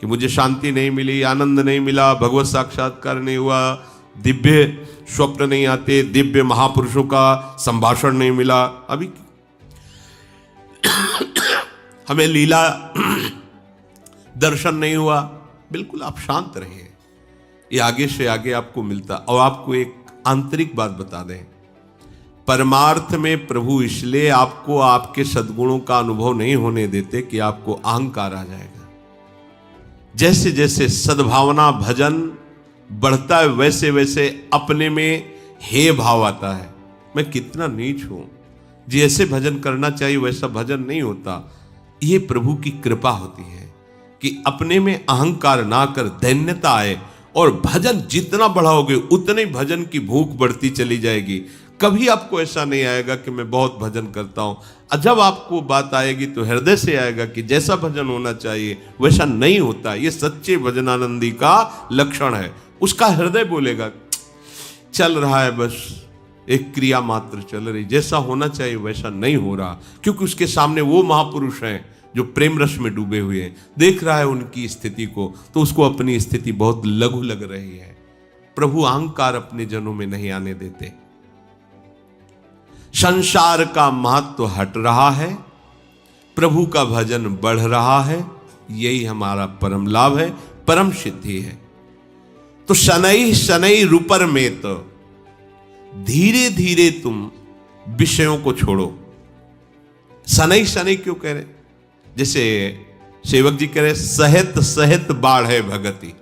कि मुझे शांति नहीं मिली, आनंद नहीं मिला, भगवत साक्षात्कार नहीं हुआ, दिव्य स्वप्न नहीं आते, दिव्य महापुरुषों का संभाषण नहीं मिला, अभी हमें लीला दर्शन नहीं हुआ। बिल्कुल आप शांत रहिए, ये आगे से आगे आपको मिलता। और आपको एक आंतरिक बात बता दें, परमार्थ में प्रभु इसलिए आपको आपके सद्गुणों का अनुभव नहीं होने देते कि आपको अहंकार आ जाएगा। जैसे जैसे सद्भावना भजन बढ़ता है वैसे वैसे अपने में हे भाव आता है, मैं कितना नीच हूं, जैसे भजन करना चाहिए वैसा भजन नहीं होता। ये प्रभु की कृपा होती है कि अपने में अहंकार ना कर दैन्यता आए, और भजन जितना बढ़ाओगे उतने ही भजन की भूख बढ़ती चली जाएगी। कभी आपको ऐसा नहीं आएगा कि मैं बहुत भजन करता हूं। जब आपको बात आएगी तो हृदय से आएगा कि जैसा भजन होना चाहिए वैसा नहीं होता। ये सच्चे भजनानंदी का लक्षण है। उसका हृदय बोलेगा चल रहा है, बस एक क्रिया मात्र चल रही, जैसा होना चाहिए वैसा नहीं हो रहा, क्योंकि उसके सामने वो महापुरुष हैं जो प्रेम रस में डूबे हुए हैं, देख रहा है उनकी स्थिति को, तो उसको अपनी स्थिति बहुत लघु लग रही है। प्रभु अहंकार अपने जनों में नहीं आने देते। संसार का महत्व हट रहा है, प्रभु का भजन बढ़ रहा है, यही हमारा परम लाभ है, परम सिद्धि है। तो शनै शनै रूपर में तो धीरे धीरे तुम विषयों को छोड़ो। शनै शनै क्यों कह रहे? जैसे सेवक जी कह रहे सहित सहित बाढ़ है भगति।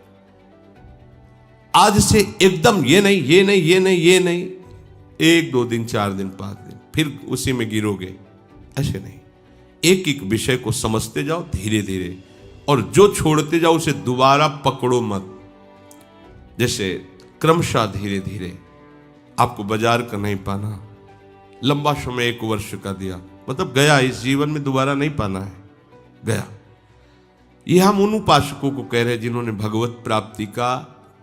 आज से एकदम ये नहीं ये नहीं ये नहीं ये नहीं, 1 2 दिन 4 दिन 5 दिन फिर उसी में गिरोगे, ऐसे नहीं। एक एक विषय को समझते जाओ धीरे धीरे, और जो छोड़ते जाओ उसे दोबारा पकड़ो मत। जैसे क्रमशः धीरे धीरे आपको बाजार का नहीं पाना, लंबा समय 1 वर्ष का दिया, मतलब गया, इस जीवन में दोबारा नहीं पाना है, गया। ये हम उन उपासकों को कह रहे हैं जिन्होंने भगवत प्राप्ति का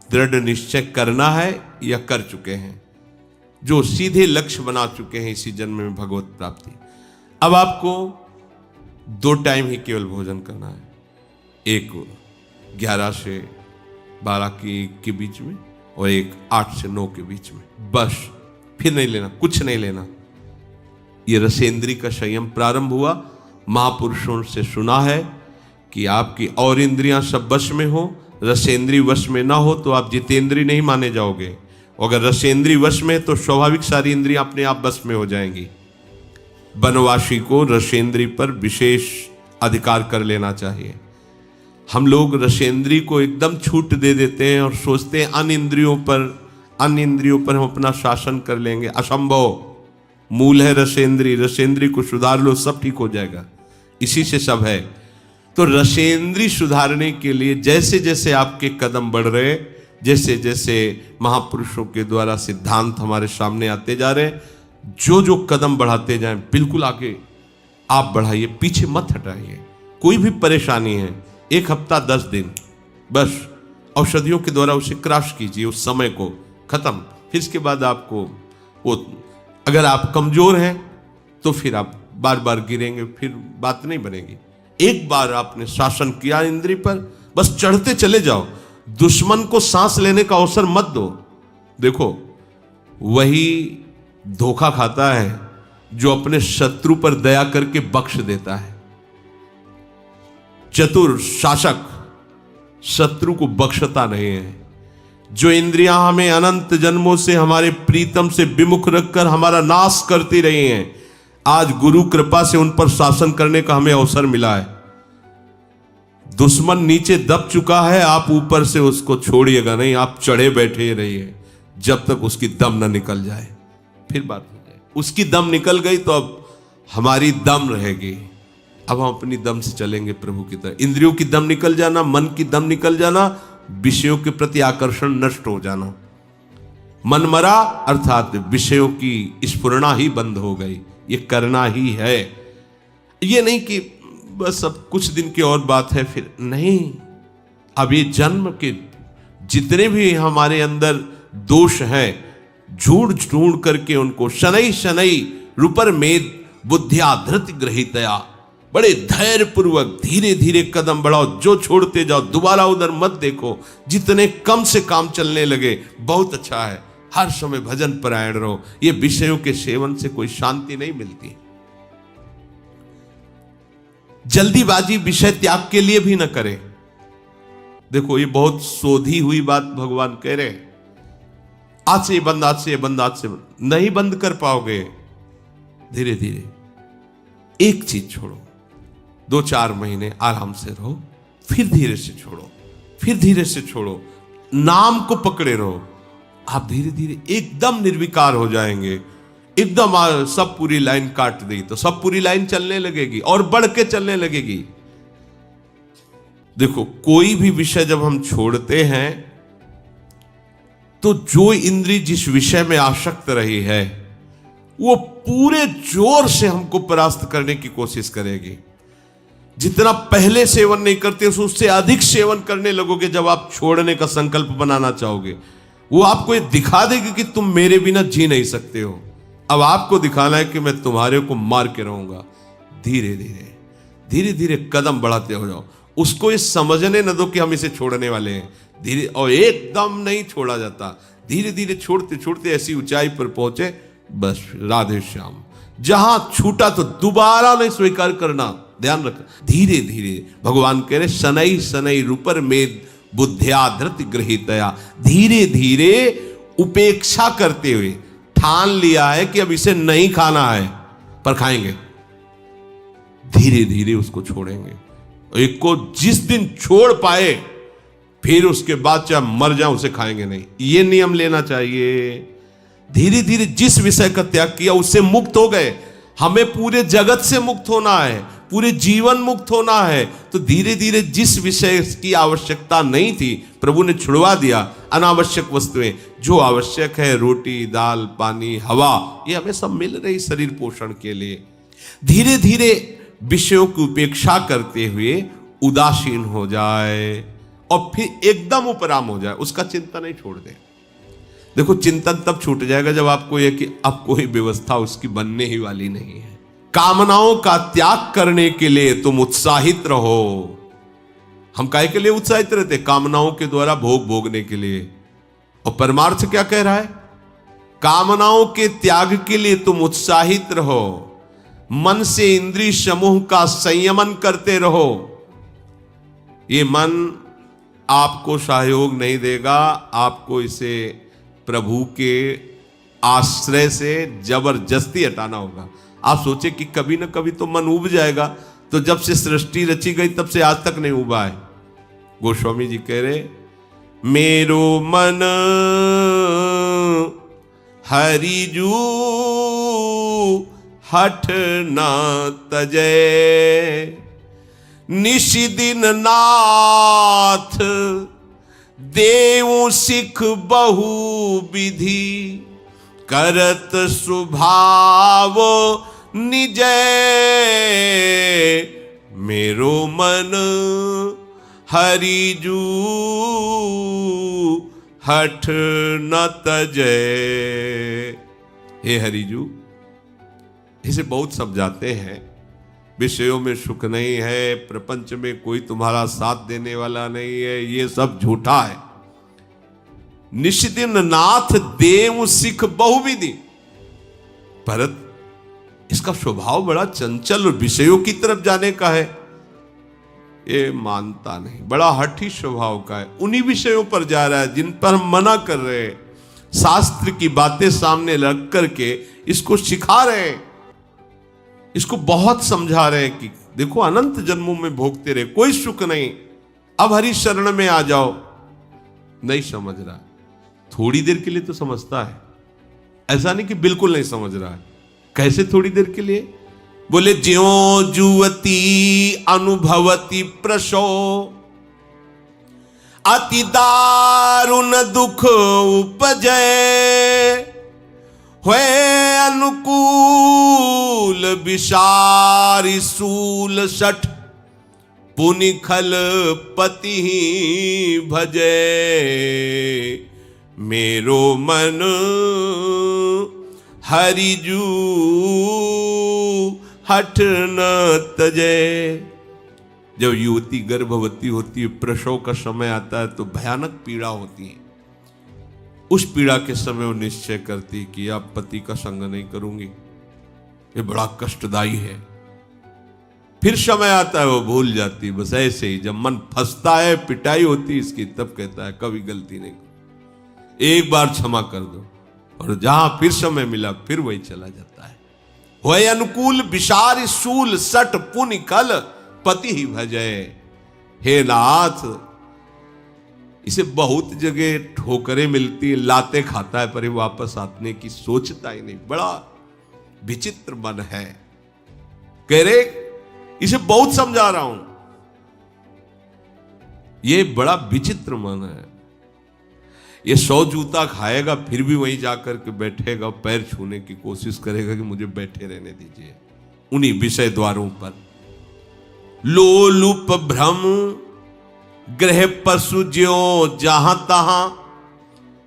दृढ़ निश्चय करना है या कर चुके हैं, जो सीधे लक्ष्य बना चुके हैं इसी जन्म में भगवत प्राप्ति। अब आपको 2 टाइम ही केवल भोजन करना है, एक 11 से 12 के बीच में, और एक 8 से 9 के बीच में, बस। फिर नहीं लेना, कुछ नहीं लेना। ये रसेंद्री का संयम प्रारंभ हुआ। महापुरुषों से सुना है कि आपकी और इंद्रियां सब वश में हो, रसेंद्री वश में ना हो तो आप जितेंद्री नहीं माने जाओगे। अगर रसेंद्री वश में तो स्वाभाविक सारी इंद्रियां अपने आप वश में हो जाएंगी। वनवासी को रसेंद्री पर विशेष अधिकार कर लेना चाहिए। हम लोग रसेंद्री को एकदम छूट दे देते हैं और सोचते हैं अन्य इंद्रियों पर हम अपना शासन कर लेंगे। असंभव। मूल है रसेंद्री, रसेंद्री को सुधार लो, सब ठीक हो जाएगा, इसी से सब है। तो रसेंद्री सुधारने के लिए जैसे जैसे आपके कदम बढ़ रहे, जैसे जैसे महापुरुषों के द्वारा सिद्धांत हमारे सामने आते जा रहे, जो जो कदम बढ़ाते जाएं बिल्कुल आगे आप बढ़ाइए, पीछे मत हटाइए। कोई भी परेशानी है 1 हफ्ता 10 दिन, बस औषधियों के द्वारा उसे क्रॉस कीजिए, उस समय को खत्म। फिर इसके बाद आपको वो, अगर आप कमजोर हैं तो फिर आप बार बार गिरेंगे, फिर बात नहीं बनेगी। एक बार आपने शासन किया इंद्रिय पर, बस चढ़ते चले जाओ। दुश्मन को सांस लेने का अवसर मत दो। देखो, वही धोखा खाता है जो अपने शत्रु पर दया करके बख्श देता है। चतुर शासक शत्रु को बख्शता नहीं है। जो इंद्रियां हमें अनंत जन्मों से हमारे प्रीतम से विमुख रखकर हमारा नाश करती रही हैं, आज गुरु कृपा से उन पर शासन करने का हमें अवसर मिला है। दुश्मन नीचे दब चुका है, आप ऊपर से उसको छोड़िएगा नहीं, आप चढ़े बैठे रहिए जब तक उसकी दम न निकल जाए, फिर बात हो जाए। उसकी दम निकल गई तो अब हमारी दम रहेगी। अब हम अपनी दम से चलेंगे प्रभु की तरह। इंद्रियों की दम निकल जाना, मन की दम निकल जाना, विषयों के प्रति आकर्षण नष्ट हो जाना, मन मरा अर्थात विषयों की स्फुरना ही बंद हो गई। ये करना ही है, ये नहीं कि बस अब कुछ दिन की और बात है फिर नहीं। अब ये जन्म के जितने भी हमारे अंदर दोष हैं, झूठ ढूंढ करके उनको शनै शनै रूपर में बुद्धिया धृत ग्रहितया, बड़े धैर्य पूर्वक धीरे धीरे कदम बढ़ाओ, जो छोड़ते जाओ दोबारा उधर मत देखो। जितने कम से काम चलने लगे बहुत अच्छा है। हर समय भजन परायण रहो। ये विषयों के सेवन से कोई शांति नहीं मिलती। जल्दीबाजी विषय त्याग के लिए भी न करें। देखो ये बहुत शोधी हुई बात भगवान कह रहे हैं। आज से ये बंद, आज से ये बंद, आज से नहीं बंद कर पाओगे। धीरे धीरे एक चीज छोड़ो, 2-4 महीने आराम से रहो, फिर धीरे से छोड़ो, फिर धीरे से छोड़ो। नाम को पकड़े रहो। आप धीरे धीरे एकदम निर्विकार हो जाएंगे। एकदम सब पूरी लाइन काट दी तो सब पूरी लाइन चलने लगेगी और बढ़ के चलने लगेगी। देखो कोई भी विषय जब हम छोड़ते हैं तो जो इंद्री जिस विषय में आसक्त रही है वो पूरे जोर से हमको परास्त करने की कोशिश करेगी। जितना पहले सेवन नहीं करते उससे अधिक सेवन करने लगोगे। जब आप छोड़ने का संकल्प बनाना चाहोगे वो आपको ये दिखा देगी कि तुम मेरे बिना जी नहीं सकते हो। अब आपको दिखाना है कि मैं तुम्हारे को मार के रहूंगा। धीरे धीरे धीरे धीरे कदम बढ़ाते हो जाओ। उसको ये समझने न दो कि हम इसे छोड़ने वाले हैं। धीरे, और एकदम नहीं छोड़ा जाता। धीरे धीरे छोड़ते छोड़ते ऐसी ऊंचाई पर पहुंचे, बस राधे श्याम। जहां छूटा तो दोबारा नहीं स्वीकार करना, ध्यान रखना। धीरे धीरे भगवान कह रहे शनै शनै रूपर में बुद्धिया धृति गृहीतया। धीरे धीरे उपेक्षा करते हुए ठान लिया है कि अब इसे नहीं खाना है पर खाएंगे। धीरे धीरे उसको छोड़ेंगे। एक को जिस दिन छोड़ पाए फिर उसके बाद चाहे मर जाए उसे खाएंगे नहीं। ये नियम लेना चाहिए। धीरे धीरे जिस विषय का त्याग किया उससे मुक्त हो गए। हमें पूरे जगत से मुक्त होना है, पूरे जीवन मुक्त होना है। तो धीरे धीरे जिस विषय की आवश्यकता नहीं थी प्रभु ने छुड़वा दिया। अनावश्यक वस्तुएं, जो आवश्यक है रोटी दाल पानी हवा, ये हमें सब मिल रही शरीर पोषण के लिए। धीरे धीरे विषयों की उपेक्षा करते हुए उदासीन हो जाए और फिर एकदम उपराम हो जाए। उसका चिंतन नहीं छोड़ दे। देखो चिंतन तब छूट जाएगा जब आपको यह कि अब कोई व्यवस्था उसकी बनने ही वाली नहीं है। कामनाओं का त्याग करने के लिए तुम उत्साहित रहो। हम काहे के लिए उत्साहित रहते? कामनाओं के द्वारा भोग भोगने के लिए। और परमार्थ क्या कह रहा है? कामनाओं के त्याग के लिए तुम उत्साहित रहो। मन से इंद्रिय समूह का संयमन करते रहो। ये मन आपको सहयोग नहीं देगा। आपको इसे प्रभु के आश्रय से जबरदस्ती हटाना होगा। आप सोचे कि कभी ना कभी तो मन उब जाएगा, तो जब से सृष्टि रची गई तब से आज तक नहीं उबा है। गोस्वामी जी कह रहे मेरो मन हरिजू हठ न तजय, निशिदिन नाथ देव सिख बहु विधि, करत स्वभाव निजय। मेरो मन हरिजू हठ न तजय। हे हरिजू, इसे बहुत समझाते हैं। विषयों में सुख नहीं है, प्रपंच में कोई तुम्हारा साथ देने वाला नहीं है, ये सब झूठा है। निशिदिन नाथ देव सिख बहुविधि। भरत, इसका स्वभाव बड़ा चंचल और विषयों की तरफ जाने का है। ये मानता नहीं, बड़ा हठी स्वभाव का है। उन्हीं विषयों पर जा रहा है जिन पर हम मना कर रहे हैं। शास्त्र की बातें सामने रख करके इसको सिखा रहे हैं, इसको बहुत समझा रहे हैं कि देखो अनंत जन्मों में भोगते रहे, कोई सुख नहीं, अब हरि शरण में आ जाओ। नहीं समझ रहा। थोड़ी देर के लिए तो समझता है, ऐसा नहीं कि बिल्कुल नहीं समझ रहा है। कैसे थोड़ी देर के लिए? बोले ज्यों जुवती अनुभवती प्रसो, अति दारुण दुख उपजय, हुए अनुकूल विसारी सूल सठ, पुनिखल पति भजे। मेरो मन हरिजू हठ न तजे। जब युवती गर्भवती होती है, प्रसव का समय आता है तो भयानक पीड़ा होती है। उस पीड़ा के समय वो निश्चय करती कि अब पति का संग नहीं करूंगी, ये बड़ा कष्टदायी है। फिर समय आता है वो भूल जाती। बस ऐसे ही जब मन फंसता है, पिटाई होती है इसकी, तब कहता है कभी गलती नहीं करूं, एक बार क्षमा कर दो। और जहां फिर समय मिला फिर वही चला जाता है। वही अनुकूल विशार शूल सट पुनि कल पति ही भजय। हे नाथ, इसे बहुत जगह ठोकरें मिलती, लाते खाता है, पर वापस आने की सोचता ही नहीं। बड़ा विचित्र मन है। कह रहे इसे बहुत समझा रहा हूं, ये बड़ा विचित्र मन है। ये 100 जूता खाएगा फिर भी वहीं जाकर के बैठेगा, पैर छूने की कोशिश करेगा कि मुझे बैठे रहने दीजिए उन्हीं विषय द्वारों पर। लोलुप भ्रम ग्रह पशु ज्यों जहां तहां,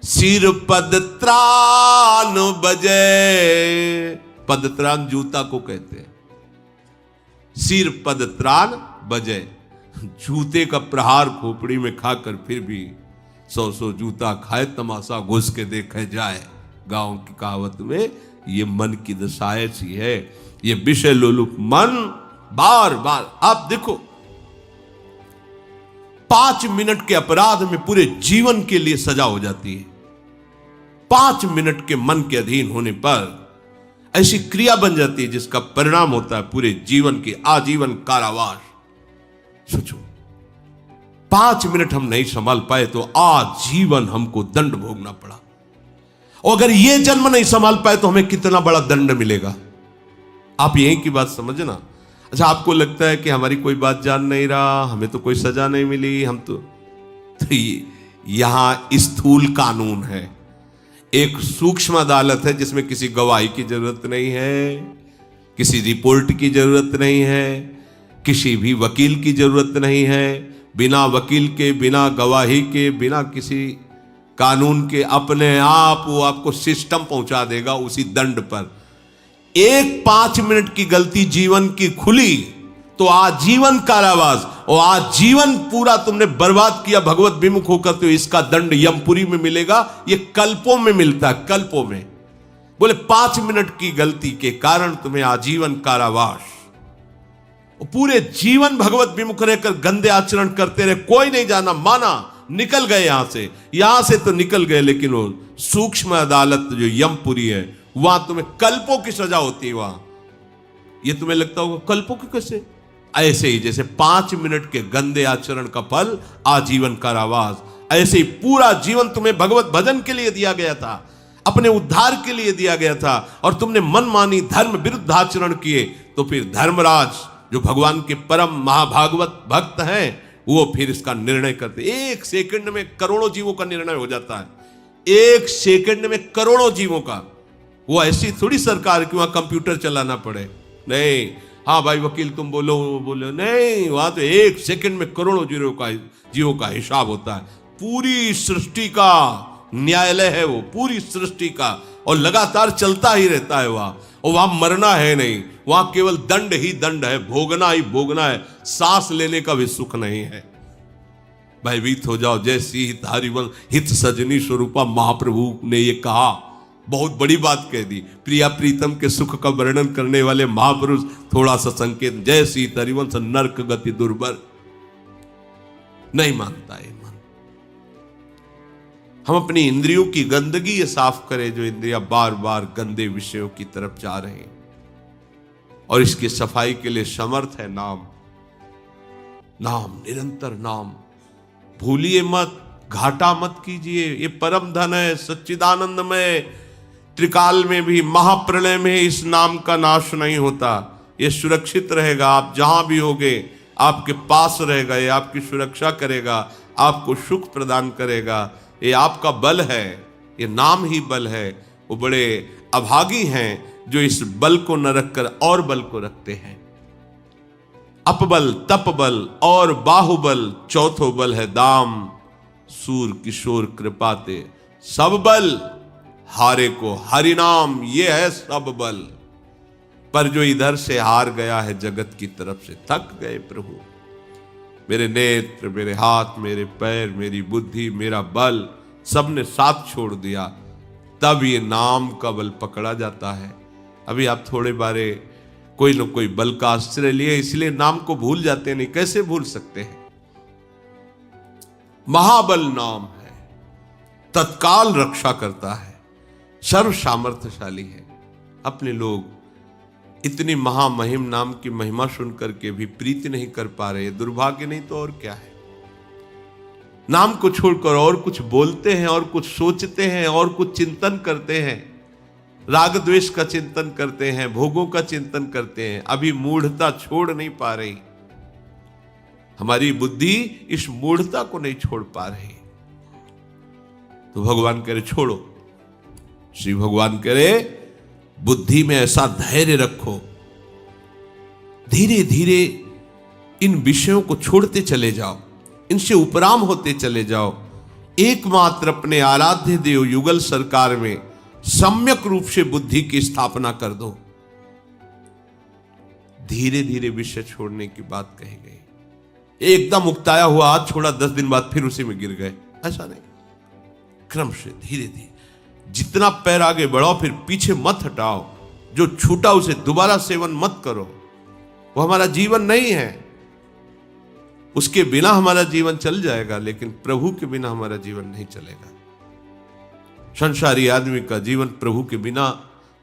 सिर पद त्राण बजे। पदत्राण जूता को कहते हैं। सिर पद त्राण बजे, जूते का प्रहार खोपड़ी में खाकर फिर भी 100 जूता खाए, तमाशा घुस के देखे जाए। गांव की कहावत में ये मन की दशा ऐसी है। ये विषय लोलुप मन बार बार, आप देखो 5 मिनट के अपराध में पूरे जीवन के लिए सजा हो जाती है। 5 मिनट के मन के अधीन होने पर ऐसी क्रिया बन जाती है जिसका परिणाम होता है पूरे जीवन के आजीवन कारावास। सोचो, 5 मिनट हम नहीं संभाल पाए तो आजीवन हमको दंड भोगना पड़ा। और अगर ये जन्म नहीं संभाल पाए तो हमें कितना बड़ा दंड मिलेगा। आप यही की बात समझना। अच्छा, आपको लगता है कि हमारी कोई बात जान नहीं रहा, हमें तो कोई सजा नहीं मिली, हम तो यहां स्थूल कानून है। एक सूक्ष्म अदालत है जिसमें किसी गवाही की जरूरत नहीं है, किसी रिपोर्ट की जरूरत नहीं है, किसी भी वकील की जरूरत नहीं है। बिना वकील के, बिना गवाही के, बिना किसी कानून के अपने आप वो आपको सिस्टम पहुंचा देगा उसी दंड पर। एक 5 मिनट की गलती जीवन की खुली तो आजीवन कारावास, और आजीवन पूरा तुमने बर्बाद किया भगवत विमुख होकर, तो इसका दंड यमपुरी में मिलेगा। ये कल्पों में मिलता है, कल्पों में। बोले 5 मिनट की गलती के कारण तुम्हें आजीवन कारावास, और पूरे जीवन भगवत विमुख रहकर गंदे आचरण करते रहे, कोई नहीं जाना, माना, निकल गए यहां से तो निकल गए, लेकिन वो सूक्ष्म अदालत जो यमपुरी है वहां तुम्हें कल्पों की सजा होती है। वहां ये तुम्हें लगता होगा कल्पों की कैसे? ऐसे ही जैसे 5 मिनट के गंदे आचरण का फल आजीवन कारावास, ऐसे ही पूरा जीवन तुम्हें भगवत भजन के लिए दिया गया था, अपने उद्धार के लिए दिया गया था, और तुमने मनमानी धर्म विरुद्ध आचरण किए। तो फिर धर्मराज जो भगवान के परम महाभागवत भक्त हैं, वो फिर इसका निर्णय करते। 1 सेकंड में करोड़ों जीवों का निर्णय हो जाता है। 1 सेकंड में करोड़ों जीवों का। वो ऐसी थोड़ी सरकार कि वहां कंप्यूटर चलाना पड़े, नहीं। हाँ भाई वकील तुम बोलो, वो बोलो, नहीं। वहां तो 1 सेकंड में करोड़ों जीवों का हिसाब होता है। पूरी सृष्टि का न्यायालय है वो, पूरी सृष्टि का, और लगातार चलता ही रहता है वहां। और वहां मरना है नहीं, वहां केवल दंड ही दंड है, भोगना ही भोगना है, सांस लेने का भी सुख नहीं है। भयभीत हो जाओ, जैसी हित हित सजनी स्वरूपा महाप्रभु ने ये कहा, बहुत बड़ी बात कह दी। प्रिया प्रीतम के सुख का वर्णन करने वाले महापुरुष थोड़ा सा संकेत, जय सीत हरिवंश नरक गति दुर्बर। नहीं मानता है मन। हम अपनी इंद्रियों की गंदगी ये साफ करें, जो इंद्रियां बार बार गंदे विषयों की तरफ जा रहे हैं, और इसकी सफाई के लिए समर्थ है नाम। नाम, निरंतर नाम। भूलिए मत, घाटा मत कीजिए। ये परम धन है, सच्चिदानंद में। त्रिकाल में भी, महाप्रलय में इस नाम का नाश नहीं होता। ये सुरक्षित रहेगा, आप जहां भी होगे आपके पास रहेगा, ये आपकी सुरक्षा करेगा, आपको सुख प्रदान करेगा। ये आपका बल है, ये नाम ही बल है। वो बड़े अभागी हैं जो इस बल को न रखकर और बल को रखते हैं। अपबल, तपबल और बाहुबल, चौथो बल है दाम। सूर किशोर कृपाते सब बल, हारे को हरिनाम, ये है सब बल। पर जो इधर से हार गया है जगत की तरफ से, थक गए प्रभु। मेरे नेत्र, मेरे हाथ, मेरे पैर, मेरी बुद्धि, मेरा बल सबने साथ छोड़ दिया, तब ये नाम का बल पकड़ा जाता है। अभी आप थोड़े बारे कोई न कोई बल का आश्रय लिए, इसलिए नाम को भूल जाते नहीं। कैसे भूल सकते हैं? महाबल नाम है, तत्काल रक्षा करता है, सर्व सामर्थ्यशाली है। अपने लोग इतनी महामहिम नाम की महिमा सुन करके भी प्रीति नहीं कर पा रहे। दुर्भाग्य नहीं तो और क्या है। नाम को छोड़कर और कुछ बोलते हैं, और कुछ सोचते हैं, और कुछ चिंतन करते हैं, राग द्वेष का चिंतन करते हैं, भोगों का चिंतन करते हैं। अभी मूढ़ता छोड़ नहीं पा रही। हमारी बुद्धि इस मूढ़ता को नहीं छोड़ पा रही। तो भगवान कह रहे छोड़ो। श्री भगवान कह रहे बुद्धि में ऐसा धैर्य रखो, धीरे धीरे इन विषयों को छोड़ते चले जाओ, इनसे उपराम होते चले जाओ। एकमात्र अपने आराध्य देव युगल सरकार में सम्यक रूप से बुद्धि की स्थापना कर दो। धीरे धीरे विषय छोड़ने की बात कही गई। एकदम उकताया हुआ हाथ छोड़ा, 10 दिन बाद फिर उसी में गिर गए, ऐसा नहीं। क्रम से धीरे धीरे जितना पैर आगे बढ़ाओ, फिर पीछे मत हटाओ। जो छूटा उसे दोबारा सेवन मत करो। वो हमारा जीवन नहीं है। उसके बिना हमारा जीवन चल जाएगा, लेकिन प्रभु के बिना हमारा जीवन नहीं चलेगा। संसारी आदमी का जीवन प्रभु के बिना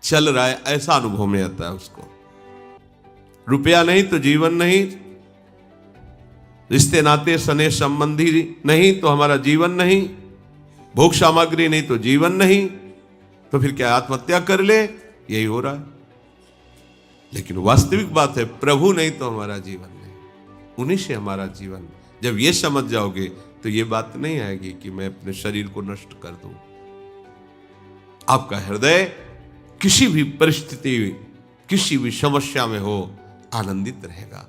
चल रहा है, ऐसा अनुभव में आता है उसको। रुपया नहीं तो जीवन नहीं, रिश्ते नाते सने संबंधी नहीं तो हमारा जीवन नहीं, भोग सामग्री नहीं तो जीवन नहीं। तो फिर क्या आत्महत्या कर ले? यही हो रहा है। लेकिन वास्तविक बात है, प्रभु नहीं तो हमारा जीवन नहीं, उन्हीं से हमारा जीवन। जब ये समझ जाओगे तो ये बात नहीं आएगी कि मैं अपने शरीर को नष्ट कर दूं। आपका हृदय किसी भी परिस्थिति, किसी भी समस्या में हो, आनंदित रहेगा,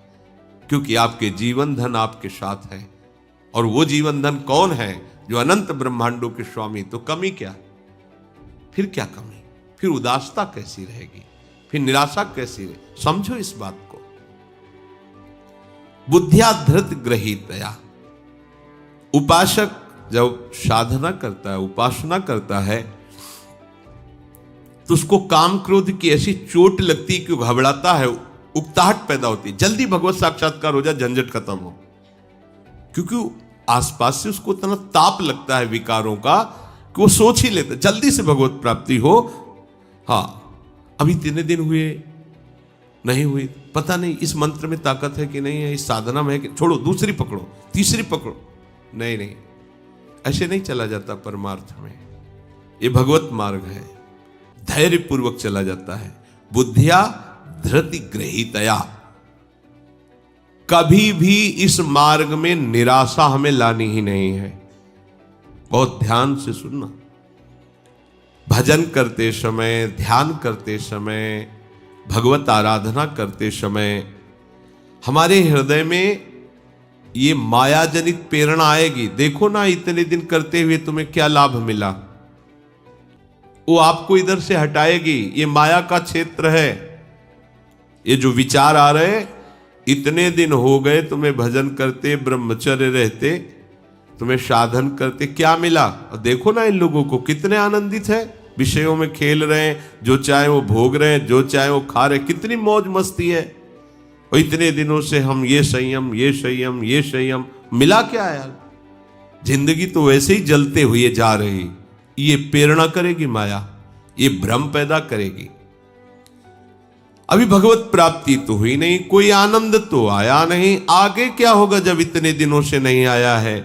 क्योंकि आपके जीवन धन आपके साथ है। और वो जीवन धन कौन है? जो अनंत ब्रह्मांडों के स्वामी। तो कमी क्या? फिर क्या कमी? फिर उदासता कैसी रहेगी? फिर निराशा कैसी रहे? समझो इस बात को। बुद्धिया धृत ग्रहीतया। उपासक जब साधना करता है, उपासना करता है, तो उसको काम क्रोध की ऐसी चोट लगती कि घबराता है, उकताहट पैदा होती है। जल्दी भगवत साक्षात्कार हो जाए, झंझट खत्म हो। क्योंकि आसपास से उसको इतना ताप लगता है विकारों का कि वो सोच ही लेता जल्दी से भगवत प्राप्ति हो। हाँ, अभी 3 दिन हुए, नहीं हुई, पता नहीं इस मंत्र में ताकत है कि नहीं है, इस साधना में है कि, छोड़ो, दूसरी पकड़ो, तीसरी पकड़ो। नहीं नहीं, ऐसे नहीं चला जाता परमार्थ में। ये भगवत मार्ग है, धैर्य पूर्वक चला जाता है। बुद्धिया धृति ग्रहीतया। कभी भी इस मार्ग में निराशा हमें लानी ही नहीं है। बहुत ध्यान से सुनना। भजन करते समय, ध्यान करते समय, भगवत आराधना करते समय हमारे हृदय में ये माया जनित प्रेरणा आएगी। देखो ना, इतने दिन करते हुए तुम्हें क्या लाभ मिला, वो आपको इधर से हटाएगी। ये माया का क्षेत्र है। ये जो विचार आ रहे, इतने दिन हो गए तुम्हें भजन करते, ब्रह्मचर्य रहते, तुम्हें साधन करते, क्या मिला? और देखो ना इन लोगों को कितने आनंदित है, विषयों में खेल रहे हैं, जो चाहे वो भोग रहे हैं, जो चाहे वो खा रहे, कितनी मौज मस्ती है। और इतने दिनों से हम ये संयम, ये संयम, ये संयम, मिला क्या यार? जिंदगी तो वैसे ही जलते हुए जा रही। ये प्रेरणा करेगी माया, ये भ्रम पैदा करेगी। अभी भगवत प्राप्ति तो हुई नहीं, कोई आनंद तो आया नहीं। आगे क्या होगा जब इतने दिनों से नहीं आया है?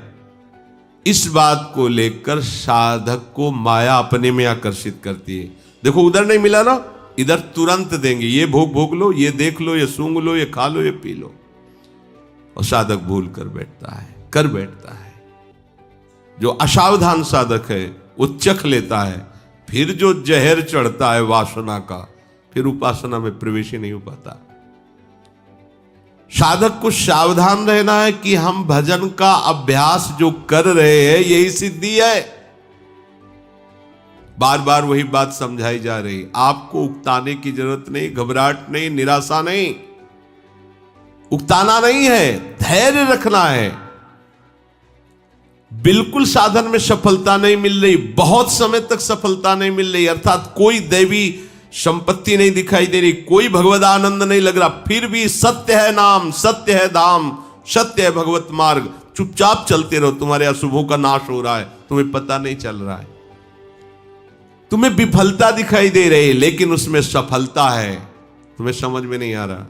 इस बात को लेकर साधक को माया अपने में आकर्षित करती है। देखो, उधर नहीं मिला ना, इधर तुरंत देंगे, ये भोग लो, ये देख लो, ये सूंघ लो, ये खा लो, ये पी लो। और साधक भूल कर बैठता है। जो असावधान साधक है वो चख लेता है, फिर जो जहर चढ़ता है वासना का, फिर उपासना में प्रवेश ही नहीं हो पाता। साधक को सावधान रहना है कि हम भजन का अभ्यास जो कर रहे हैं यही सिद्धि है। बार बार वही बात समझाई जा रही। आपको उकताने की जरूरत नहीं, घबराहट नहीं, निराशा नहीं, उकताना नहीं है, धैर्य रखना है। बिल्कुल साधन में सफलता नहीं मिल रही, बहुत समय तक सफलता नहीं मिल रही, अर्थात कोई दैवी संपत्ति नहीं दिखाई दे रही, कोई भगवद आनंद नहीं लग रहा, फिर भी सत्य है नाम, सत्य है धाम, सत्य है भगवत मार्ग, चुपचाप चलते रहो, तुम्हारे अशुभों का नाश हो रहा है, तुम्हें पता नहीं चल रहा है। तुम्हें विफलता दिखाई दे रही है लेकिन उसमें सफलता है, तुम्हें समझ में नहीं आ रहा।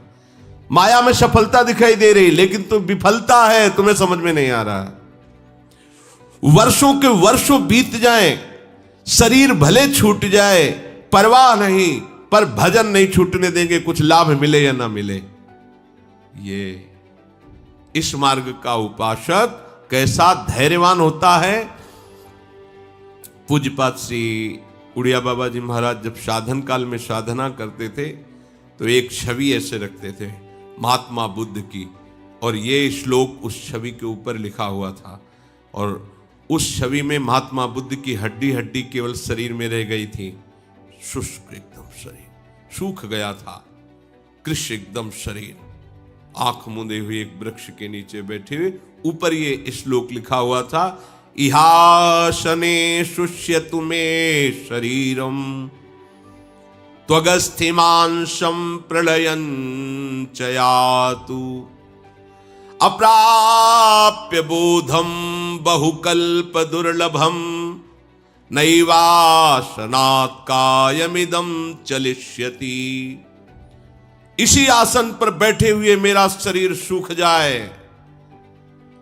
माया में सफलता दिखाई दे रही लेकिन तो विफलता है, तुम्हें समझ में नहीं आ रहा। वर्षों के वर्षों बीत जाएं, शरीर भले छूट जाए, परवाह नहीं, पर भजन नहीं छूटने देंगे, कुछ लाभ मिले या ना मिले। ये इस मार्ग का उपासक कैसा धैर्यवान होता है। पूज्यपाद श्री उड़िया बाबा जी महाराज जब साधन काल में साधना करते थे तो एक छवि ऐसे रखते थे महात्मा बुद्ध की, और ये श्लोक उस छवि के ऊपर लिखा हुआ था, और उस छवि में महात्मा बुद्ध की हड्डी हड्डी केवल शरीर में रह गई थी, शुष्क एकदम शरीर सूख गया था, कृष्ण एकदम शरीर, आंख मूंदे हुए एक वृक्ष के नीचे बैठे हुए, ऊपर ये श्लोक लिखा हुआ था, इहासने शुष्यतु मे शरीरम त्वगस्थिमांशं प्रलयं च यातु अप्राप्य बोधम बहुकल्प दुर्लभम नैवासनात् कायमिदं चलिष्यति। इसी आसन पर बैठे हुए मेरा शरीर सूख जाए,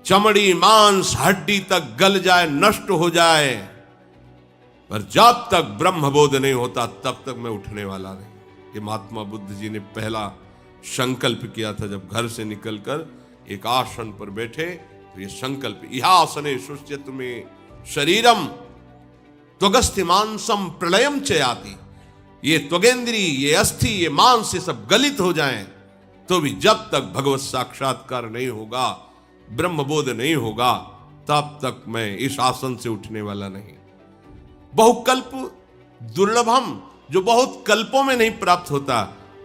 चमड़ी मांस हड्डी तक गल जाए, नष्ट हो जाए, पर जब तक ब्रह्मबोध नहीं होता तब तक मैं उठने वाला नहीं। ये महात्मा बुद्ध जी ने पहला संकल्प किया था जब घर से निकलकर एक आसन पर बैठे, तो ये संकल्प, यह आसने शुष्यतु मे शरीरम त्वगस्थिमांसम प्रलयम च याति। ये त्वगेंद्री, ये अस्थि, ये मांस, ये सब गलित हो जाएं तो भी जब तक भगवत साक्षात्कार नहीं होगा, ब्रह्मबोध नहीं होगा, तब तक मैं इस आसन से उठने वाला नहीं। बहुकल्प दुर्लभम, जो बहुत कल्पों में नहीं प्राप्त होता,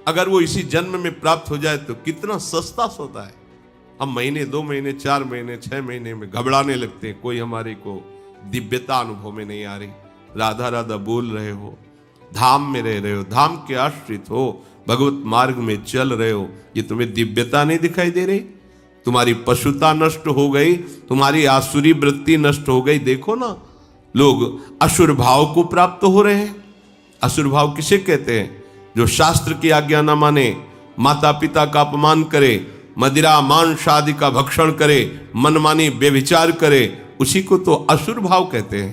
अगर वो इसी जन्म में प्राप्त हो जाए तो कितना सस्ता होता है। हम महीने, 2 महीने, 4 महीने, 6 महीने में घबराने लगते हैं, कोई हमारे को दिव्यता अनुभव में नहीं आ रही। राधा राधा बोल रहे हो, धाम में रह रहे हो, धाम के आश्रित हो, भगवत मार्ग में चल रहे हो, ये तुम्हें दिव्यता नहीं दिखाई दे रही? तुम्हारी पशुता नष्ट हो गई, तुम्हारी आसुरी वृत्ति नष्ट हो गई। देखो ना, लोग असुर भाव को प्राप्त हो रहे हैं। असुर भाव किसे कहते हैं? जो शास्त्र की आज्ञा न माने, माता पिता का अपमान करे, मदिरा मांस आदि का भक्षण करे, मनमानी व्यभिचार करे, उसी को तो असुर भाव कहते हैं।